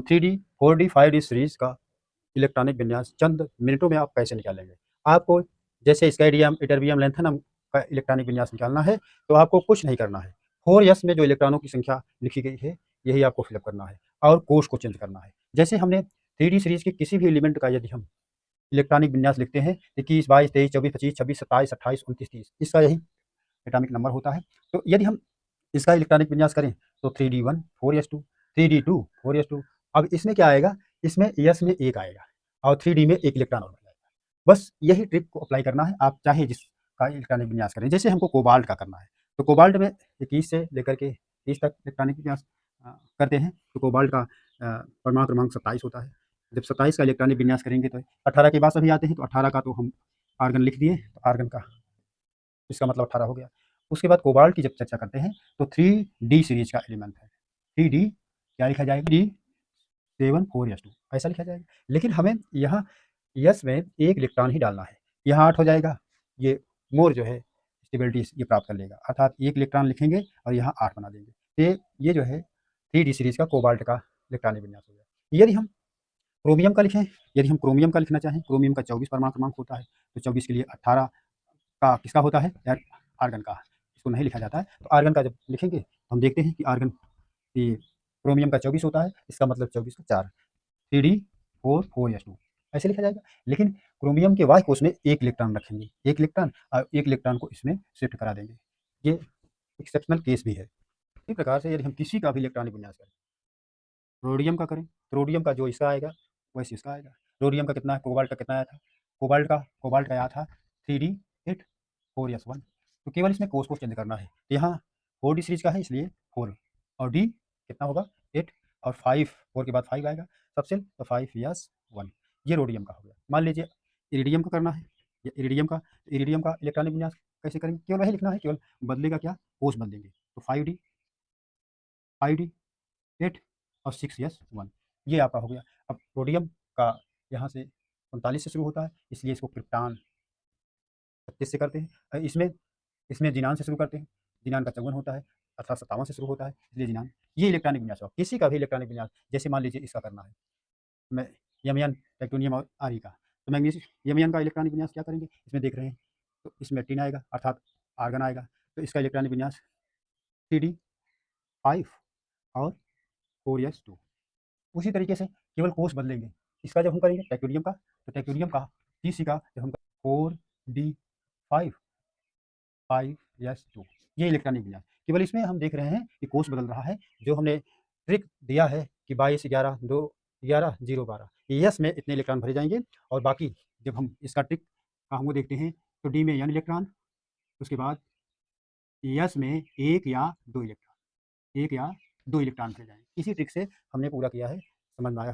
3D, 4D, 5D series का electronic विन्यास चंद मिनटों में आप कैसे निकालेंगे। आपको जैसे स्काइडियम, इटरबियम, लैंथनम का इलेक्ट्रॉनिक विन्यास निकालना है, तो आपको कुछ नहीं करना है। 4s में जो इलेक्ट्रॉनों की संख्या लिखी गई है, यही आपको फिलअप करना है और कोष को चेंज करना है। जैसे हमने 3D सीरीज़ के किसी भी एलिमेंट का यदि हम इलेक्ट्रॉनिक विन्यास लिखते हैं, 21, 22, 23, 24, 25, 26, 27, 28, 29, 30, इसका यही एटॉमिक नंबर होता है। तो यदि हम इसका इलेक्ट्रॉनिक विन्यास करें तो 3D1 4s2, 3D2 4s2। अब इसमें क्या आएगा, इसमें s में 1 आएगा और 3D में 1 इलेक्ट्रॉन और बढ़ जाएगा। बस यही ट्रिक को अप्लाई करना है, आप चाहे जिसका इलेक्ट्रॉनिक विन्यास करें। जैसे हमको कोबाल्ट का करना है, तो कोबाल्ट में 21 से लेकर के 30 तक इलेक्ट्रॉनिक विन्यास करते हैं। तो कोबाल्ट का परमाणु क्रमांक 27 होता है। जब 27 का इलेक्ट्रॉनिक विन्यास करेंगे तो 18 के बाद सभी आते हैं, तो 18 का तो हम आर्गन लिख दिए, तो आर्गन का इसका मतलब 18 हो गया। उसके बाद कोबाल्ट की जब चर्चा करते हैं तो 3D सीरीज का एलिमेंट है। 3D क्या लिखा जाएगा, 3D7 4s2 ऐसा लिखा जाएगा। लेकिन हमें यहाँ यस में 1 इलेक्ट्रॉन ही डालना है, यहाँ 8 हो जाएगा। ये मोर जो है स्टेबिलिटी ये प्राप्त कर लेगा, अर्थात 1 इलेक्ट्रॉन लिखेंगे और यहाँ 8 बना देंगे। तो ये जो है 3D सीरीज का कोबाल्ट का इलेक्ट्रॉनिक विन्यास हो गया। यदि हम क्रोमियम का लिखें, यदि हम क्रोमियम का लिखना चाहें, क्रोमियम का 24 परमाणु क्रमांक होता है, तो 24 के लिए 18 का किसका होता है, आर्गन का। इसको नहीं लिखा जाता है, तो आर्गन का जब लिखेंगे तो हम देखते हैं कि आर्गन ये क्रोमियम का 24 होता है, इसका मतलब 24 का 4, 3D4 4s2 ऐसे लिखा जाएगा। लेकिन क्रोमियम के वाई कोष में 1 इलेक्ट्रॉन रखेंगे, 1 इलेक्ट्रॉन और 1 इलेक्ट्रॉन को इसमें शिफ्ट करा देंगे। ये एक्सेप्शनल केस भी है। इसी प्रकार से यदि हम किसी का भी इलेक्ट्रॉनिक विन्यास करें, रोडियम का करें, तो रोडियम का जो इसका आएगा वैसे इसका आएगा। रोडियम का कितना है, कोबाल्ट का कितना आया था, कोबाल्ट का आया था 3D8 4s1। तो केवल इसमें कोष को चेंज करना है। यहाँ 4D सीरीज का है इसलिए 4 और D कितना होगा 8 और 5, 4 के बाद 5 आएगा सबसे, तो 5s1। ये रोडियम का हो गया। मान लीजिए इरिडियम का करना है, ये इरिडियम का इलेक्ट्रॉनिक विन्यास कैसे करेंगे, केवल वही लिखना है, केवल बदलेगा क्या, कोष बदलेंगे। तो 5D 8 और 6s1, ये आपका हो गया। अब रोडियम का यहाँ से 39 से शुरू होता है, इसलिए इसको क्रिप्टान 36 से करते हैं। इसमें जिनान से शुरू करते हैं, जिनान का 54 होता है, अर्थात 57 से शुरू होता है, इसलिए जिनान। ये इलेक्ट्रॉनिक विन्यास हुआ। किसी का भी इलेक्ट्रॉनिक विन्यास, जैसे मान लीजिए इसका करना है, मैं यमयन, टेक्टोनियम और आरी का, तो मैग्नीशियम यमयन का इलेक्ट्रॉनिक विन्यास क्या करेंगे, इसमें देख रहे हैं, तो इसमें टिन आएगा अर्थात आर्गन आएगा, तो इसका इलेक्ट्रॉनिक विन्यास 3D5 और 4s2। उसी तरीके से केवल कोष बदलेंगे। इसका जब हम करेंगे टेक्टोनियम का, तो टेक्टोनियम का TC का जब हम 4D5 5s2, ये इलेक्ट्रॉनिक विन्यास। केवल इसमें हम देख रहे हैं कि कोष बदल रहा है। जो हमने ट्रिक दिया है कि 22 11 2 11 0 12, यस में इतने इलेक्ट्रॉन भरे जाएंगे, और बाकी जब हम इसका ट्रिक का हमको देखते हैं तो डी में n इलेक्ट्रॉन, उसके बाद यस में 1 या 2 इलेक्ट्रॉन, 1 या 2 इलेक्ट्रॉन भरे जाएंगे। इसी ट्रिक से हमने पूरा किया है, समझ में आया।